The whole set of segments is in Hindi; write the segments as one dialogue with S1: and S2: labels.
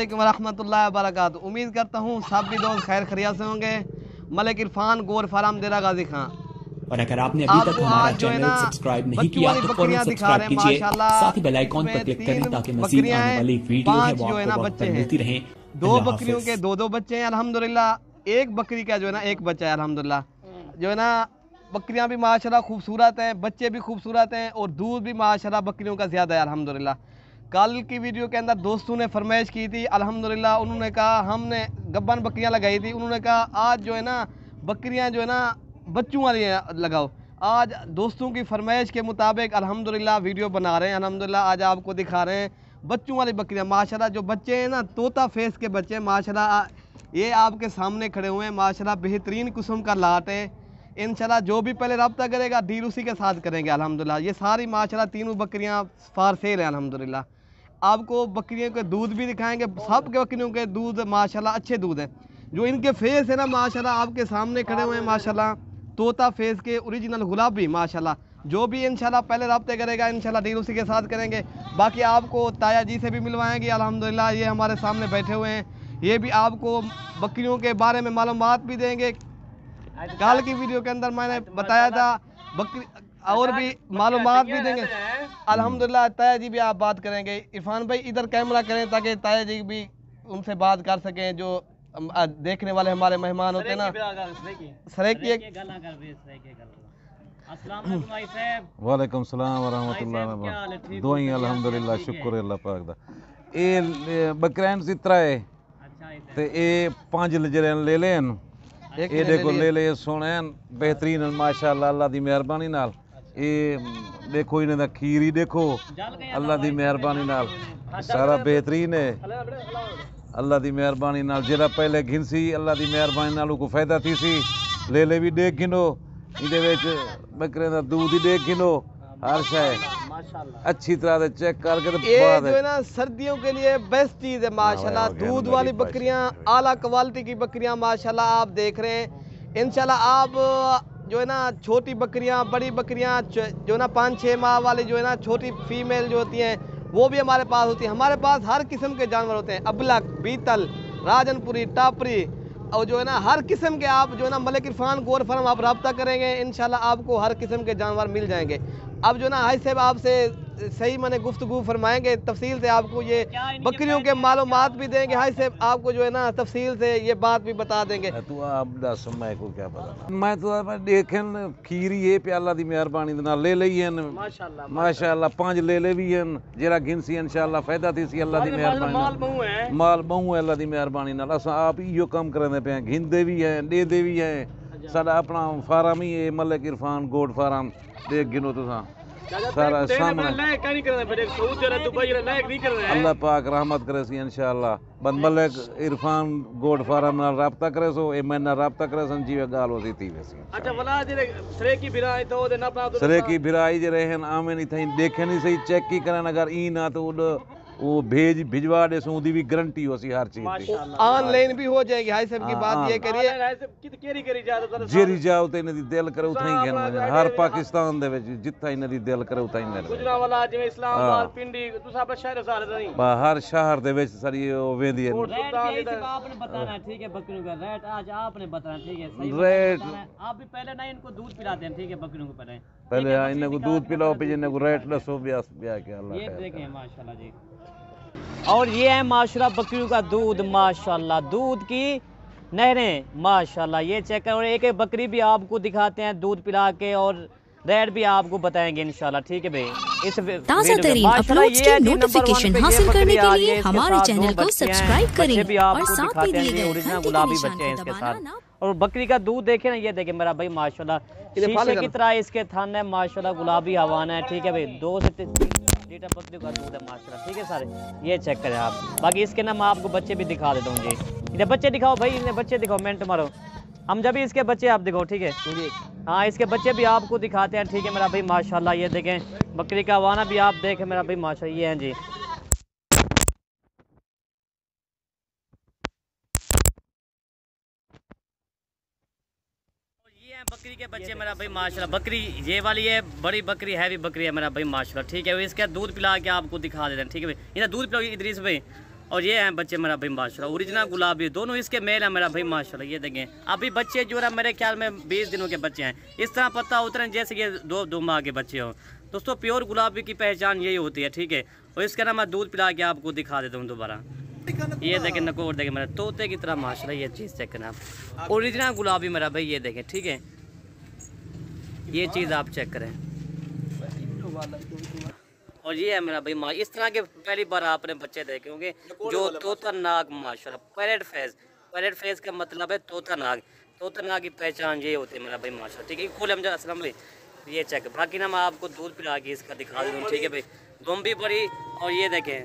S1: वालेकुम रहमतुल्लाहि व बरकातुहू। उम्मीद करता हूँ सब भी दोस्त खैर खैरियत से होंगे। मलिक इरफान गोर फार्म देरा गाजी खां।
S2: और अगर आपने अभी तक हमारा चैनल सब्सक्राइब नहीं किया तो फौरन सब्सक्राइब कीजिए, साथ ही बेल आइकॉन पर क्लिक करें ताकि मज़ीद आने वाली वीडियो है वो आपको वक्त पर मिलती रहे।
S1: दो बकरियों के दो बच्चे हैं अल्हम्दुलिल्लाह। एक बकरी का जो है ना एक बच्चा है अल्हम्दुलिल्लाह। जो है ना बकरियां भी माशाल्लाह खूबसूरत हैं, बच्चे भी खूबसूरत हैं और दूध भी माशाल्लाह बकरियों का ज़्यादा है अल्हम्दुलिल्लाह। कल की वीडियो के अंदर दोस्तों ने फरमाइश की थी अल्हम्दुलिल्लाह, उन्होंने कहा हमने गब्बन बकरियां लगाई थी, उन्होंने कहा आज जो है ना बकरियां जो है ना बच्चों वाली लगाओ। आज दोस्तों की फरमाइश के मुताबिक अल्हम्दुलिल्लाह वीडियो बना रहे हैं अल्हम्दुलिल्लाह। आज आपको दिखा रहे हैं बच्चों वाली बकरियां माशाल्लाह। जो बच्चे हैं ना तोता फेस के बच्चे माशाल्लाह, ये आपके सामने खड़े हुए हैं माशाल्लाह। बेहतरीन किस्म का लाट है इंशाल्लाह। जो भी पहले रब्ता करेगा डील उसी के साथ करेंगे अल्हम्दुलिल्लाह। ये सारी माशाल्लाह तीनों बकरियां फार सेल हैं अल्हम्दुलिल्लाह। आपको बकरियों के दूध भी दिखाएंगे, सब के बकरियों के दूध माशाल्लाह अच्छे दूध हैं। जो इनके फेस है ना माशाल्लाह आपके सामने खड़े हुए हैं माशाल्लाह, तोता फेस के ओरिजिनल गुलाबी माशाल्लाह। जो भी इंशाल्लाह पहले रब्ते करेगा इंशाल्लाह डील उसी के साथ करेंगे। बाकी आपको ताया जी से भी मिलवाएंगे अल्हम्दुलिल्लाह। ये हमारे सामने बैठे हुए हैं, ये भी आपको बकरियों के बारे में मालूमात भी देंगे। कल की वीडियो के अंदर मैंने बताया था बकरी और भी मालूमात भी देंगे अल्हम्दुलिल्लाह। ताया जी भी आप बात करेंगे। इरफान भाई इधर कैमरा करें ताकि ताया जी भी उनसे बात कर सकें, जो देखने वाले हमारे मेहमान होते हैं ना।
S3: वालेकुम सलाम व रहमतुल्लाहि व बरकातहू। दुआई अल्हम्दुलिल्लाह, शुक्र अल्लाह पाक दा। ए बकरैन सितरा है ते ए 5 लजरे ले लेन। ये देखो ले ले सोने बेहतरीन माशाल्लाह अल्लाह दी मेहरबानी नाल। ये देखो इन्हें दा खीरी देखो अल्लाह दी मेहरबानी नाल सारा बेहतरीन है अल्लाह दी मेहरबानी नाल। जेड़ा पहले घिनसी अल्लाह दी मेहरबानी नाल को फायदा थी सी। ले ले भी देख गिनो इहदे विच बकरे दा दूध ही देख गिनो हर शय अच्छी तरह से चेक करके तो
S1: ये जो है ना सर्दियों के लिए बेस्ट चीज़ है माशाल्लाह। दूध वाली बकरियां आला क्वालिटी की बकरियां माशाल्लाह आप देख रहे हैं इंशाल्लाह। आप जो है ना छोटी बकरियां बड़ी बकरियां जो ना 5-6 माह वाली जो है ना छोटी फीमेल जो होती हैं वो भी हमारे पास होती है। हमारे पास हर किस्म के जानवर होते हैं, अबलक, बीतल, राजनपुरी, टापरी और जो है ना हर किस्म के। आप जो है ना मलिक इरफान गोर फार्म आप रब्ता करेंगे इंशाल्लाह आपको हर किस्म के जानवर मिल जाएंगे। अब जो ना हाई साहब आपसे सही मैंने गुफ्तगू फरमाएंगे तफसील से, आपको ये बकरियों के मालूमात भी देंगे। हाई साहब आपको जो है ना तफसील से ये बात भी बता देंगे।
S3: तू आप दस मैं को क्या पता, मैं तो देखन खीरी ये प्याला दी मेहरबानी दे नाल ले लई हन माशाल्लाह 5 ले ले भी हन। जेड़ा गिनसी इंशाल्लाह फायदा थी सी अल्लाह दी मेहरबानी माल बहु है अल्लाह दी मेहरबानी नाल। अस आप इयो काम करदे पे घिंदे भी हैं देदे भी हैं। साडा अपना फार्म ही है मलिक इरफान गोट फार्म देख गिनो तुसां सारा सामने। अल्लाह पाक रहमत करे सी इंशाल्लाह। बंद मलिक इरफान गोट फार्म नाल राब्ता करे सो ए मैं ना राब्ता करे सन जीवे गाल होती थी वैसी।
S1: अच्छा वला जे सरे की भिराई तो दे ना पा
S3: सरे की भिराई जे रहन आमे नहीं थई देखे नहीं सही चेक की करन। अगर ई ना तो वो भिजवा दे सो दी भी गारंटी हो सी हर चीज दी।
S1: ऑनलाइन भी हो जाएगी। हाई साहब की बात ये करिए
S3: जेरी जाओ ते इन्हां दी दिल करे उथाई गन हर पाकिस्तान दे विच जिथा इन्हां दी दिल करे उथाई मेरे
S1: गुजरांवाला जिवें इस्लामाबाद पिंडी तुसा अपने शहर सारे नहीं
S3: हर शहर दे विच सारी वेंदी है।
S4: आपने बताना ठीक है बकरियों का रेट आज आपने बताना ठीक है सही
S3: रेट।
S4: आप भी पहले ना इनको दूध पिलाते हैं ठीक है बकरियों को
S3: पहले इन्हें को दूध पिलाओ फिर इन्हें को रेट दसो ब्याह के अल्लाह
S4: ये देखें माशाल्लाह जी। और ये है माशाल्लाह बकरियों का दूध माशाल्लाह, दूध की नहरें माशाल्लाह। ये चेक करो, एक एक बकरी भी आपको दिखाते हैं दूध पिला के और रेट भी आपको बताएंगे इंशाल्लाह ठीक है भाई। इस
S5: ताज़ा तरीन अपलोड्स की नोटिफिकेशन हासिल करने के लिए हमारे चैनल को सब्सक्राइब करें और साथ में दिए गए
S4: ओरिजिनल गुलाबी बच्चे हैं इसके साथ। और बकरी का दूध देखे ना, ये देखे मेरा भाई माशाल्लाह शीशे की तरह इसके थान है माशाल्लाह, गुलाबी हवाना है ठीक है भाई। 2 से 3 लीटर बकरी का दूध है माशाल्लाह ठीक है सारे। ये चेक करें आप। बाकी इसके ना मैं आपको बच्चे भी दिखा देता हूँ जी। इन्हें बच्चे दिखाओ भाई, इन्हें बच्चे दिखाओ, मिनट मारो हम जब भी इसके बच्चे आप दिखाओ ठीक है। हाँ इसके बच्चे भी आपको दिखाते हैं ठीक है मेरा भाई माशाल्लाह। ये देखें बकरी का हवाना भी आप देखें मेरा भाई माशाल्लाह। ये हैं जी बकरी के बच्चे मेरा भाई माशाल्लाह। बकरी ये वाली है बड़ी बकरी हैवी बकरी है मेरा भाई माशाल्लाह ठीक है। इसका दूध पिला के आपको दिखा देते हैं ठीक है भाई। इधर दूध पिलाओ इदरीस भाई और ये हैं बच्चे मेरा भाई माशाल्लाह ओरिजिनल गुलाबी, दोनों इसके मेल हैं मेरा भाई माशाल्लाह। ये देखें अभी बच्चे जो है मेरे ख्याल में 20 दिनों के बच्चे हैं, इस तरह पता उतरे जैसे ये दो माह के बच्चे हों। दोस्तों प्योर गुलाबी की पहचान यही होती है, ठीक है। और इसका ना मैं दूध पिला के आपको दिखा देता हूँ दोबारा। ये देखें नकोर देखें मेरा तोते की तरह माशाल्लाह, ये चीज़ चेक करें आप, ओरिजिनल गुलाबी मेरा भाई। ये देखें ठीक है, ये चीज़ आप चेक करें। और ये है मेरा भाई माँ, इस तरह के पहली बार आपने बच्चे देखे होंगे जो तोता नाग माशाल्लाह, पैरेट फेस का मतलब है तोता नाग। तोता नाग की पहचान ये होती है मेरा भाई माशाल्लाह, ठीक है। फुल हमजा असलम भाई ये चेक, बाकी ना मैं आपको दूध पिला के इसका दिखा दूँ, ठीक है भाई। दुम भी बड़ी, और ये देखें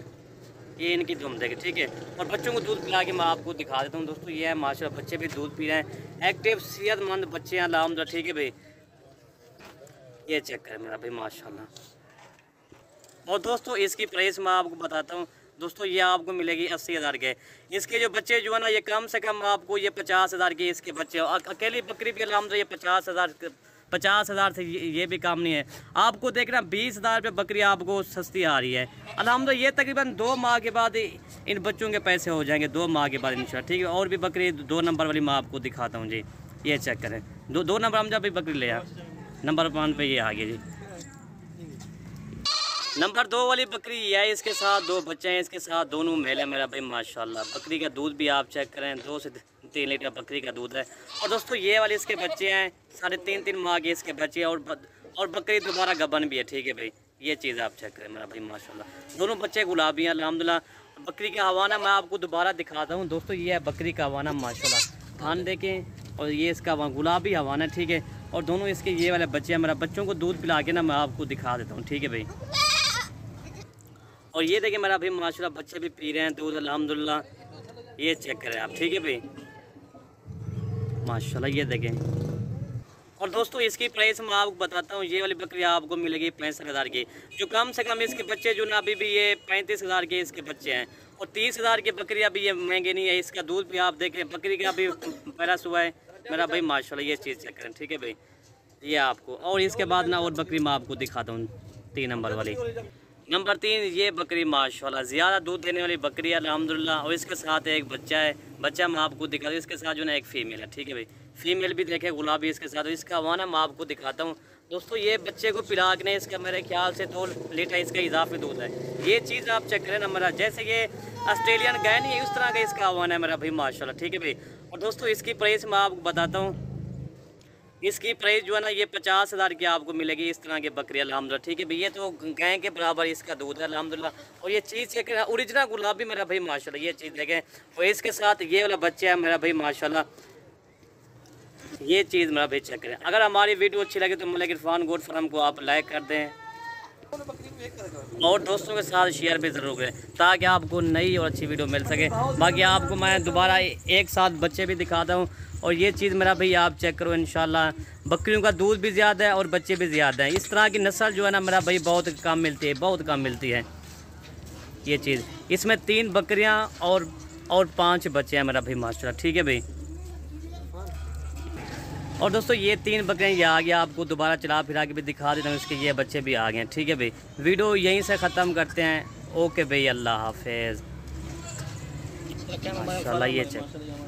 S4: ये इनकी दुम देखें, ठीक है। और बच्चों को दूध पिला के मैं आपको दिखा देता हूँ दोस्तों। ये है माशाल्लाह, बच्चे भी दूध पी रहे हैं, एक्टिव सेहतमंद बच्चे हैं अल्हम्दुलिल्लाह, ठीक है भाई। ये चेक करें मेरा भाई माशाल्लाह। और दोस्तों इसकी प्राइस मैं आपको बताता हूँ दोस्तों, ये आपको मिलेगी 80,000 के। इसके जो बच्चे जो है ना ये कम से कम आपको ये 50,000 के इसके बच्चे, अकेली बकरी भी अल्हम्दुलिल्लाह ये 50,000 से ये भी काम नहीं है। आपको देखना 20,000 रुपये बकरी आपको सस्ती आ रही है अल्हम्दुलिल्लाह। ये तकरीबन 2 माह के बाद इन बच्चों के पैसे हो जाएंगे, 2 माह के बाद इंशाल्लाह, ठीक है। और भी बकरी 2 नंबर वाली मैं आपको दिखाता हूँ जी, ये चेक करें। 2 नंबर हम जब भी बकरी ले आए, नंबर 1 पे ये आ गया जी। नंबर 2 वाली बकरी ये है, इसके साथ 2 बच्चे हैं, इसके साथ दोनों मेल है मेरा भाई माशाल्लाह। बकरी का दूध भी आप चेक करें, 2 से 3 लीटर बकरी का दूध है। और दोस्तों ये वाले इसके बच्चे हैं, 3.5 माह के इसके बच्चे हैं, और बकरी दोबारा गबन भी है, ठीक है भाई। ये चीज़ आप चेक करें मेरा भाई माशाल्लाह, दोनों बच्चे गुलाबी हैं अल्हम्दुलिल्लाह। बकरी का हवाना मैं आपको दोबारा दिखाता हूँ दोस्तों। ये है बकरी का हवाना माशाल्लाह, थान देखें, और ये इसका गुलाबी हवाना, ठीक है। और दोनों इसके ये वाले बच्चे हैं मेरा, बच्चों को दूध पिला के ना मैं आपको दिखा देता हूँ, ठीक है भाई। और ये देखिए मेरा भाई माशाल्लाह बच्चे भी पी रहे हैं दूध अल्हम्दुलिल्लाह, ये चेक करें आप, ठीक है भाई माशाल्लाह। ये देखें। और दोस्तों इसकी प्राइस मैं आपको बताता हूँ, ये वाली बकरी आपको मिलेगी 65,000 की। जो कम से कम इसके बच्चे जो ना अभी भी ये 35,000 के इसके बच्चे हैं, और 30,000 की बकरी अभी ये महंगे नहीं है। इसका दूध भी आप देखें, बकरी का भी पहला सुबह है मेरा भाई माशाल्लाह। ये चीज़ चेक करें, ठीक है भाई, ये आपको। और इसके बाद ना और बकरी मैं आपको दिखाता हूँ 3 नंबर वाली। नंबर 3 ये बकरी माशाल्लाह ज़्यादा दूध देने वाली बकरी है अल्हम्दुलिल्लाह। और इसके साथ एक बच्चा है, बच्चा मैं आपको दिखा दूँ। इसके साथ जो ना एक फ़ीमेल है, ठीक है भाई, फ़ीमेल भी देखे गुलाबी इसके साथ। इसका वाना मैं आपको दिखाता हूँ दोस्तों। ये बच्चे को पिला के इसका मेरे ख्याल से 2 लीटर इसका इजाफी दूध है। ये चीज़ आप चेक करें ना मेरा, जैसे ये ऑस्ट्रेलियन गाय नहीं है उस तरह का इसका वाना है मेरा भाई माशाल्लाह, ठीक है भाई। और दोस्तों इसकी प्राइस मैं आपको बताता हूँ, इसकी प्राइस जो है ना ये 50,000 की आपको मिलेगी इस तरह की बकरी अल्हम्दुलिल्लाह, ठीक है भाई। ये तो गाय के बराबर इसका दूध है अल्हम्दुलिल्लाह। और ये चीज़ चेक करें, ओरिजिनल गुलाबी मेरा भाई माशाल्लाह, ये चीज़ देखें। और इसके साथ ये वाला बच्चा है मेरा भाई माशाल्लाह, ये चीज़ मेरा भाई चेक करें। अगर हमारी वीडियो अच्छी लगे तो मलिक इरफान गोट फार्म को आप लाइक कर दें, और दोस्तों के साथ शेयर भी ज़रूर करें, ताकि आपको नई और अच्छी वीडियो मिल सके। बाकी आपको मैं दोबारा एक साथ बच्चे भी दिखाता हूँ। और ये चीज़ मेरा भाई आप चेक करो, इंशाल्लाह बकरियों का दूध भी ज़्यादा है और बच्चे भी ज़्यादा हैं। इस तरह की नस्ल जो है ना मेरा भाई बहुत कम मिलती है, बहुत कम मिलती है। ये चीज़ इसमें 3 बकरियाँ और 5 बच्चे हैं मेरा भाई माशाल्लाह, ठीक है भाई। और दोस्तों ये 3 बकरियाँ ये आ गया, आपको दोबारा चला फिरा के भी दिखा देता हूँ। इसके ये बच्चे भी आ गए हैं, ठीक है भाई। वीडियो यहीं से ख़त्म करते हैं। ओके भाई, अल्लाह हाफिज़ माशाल्लाह। ये चेक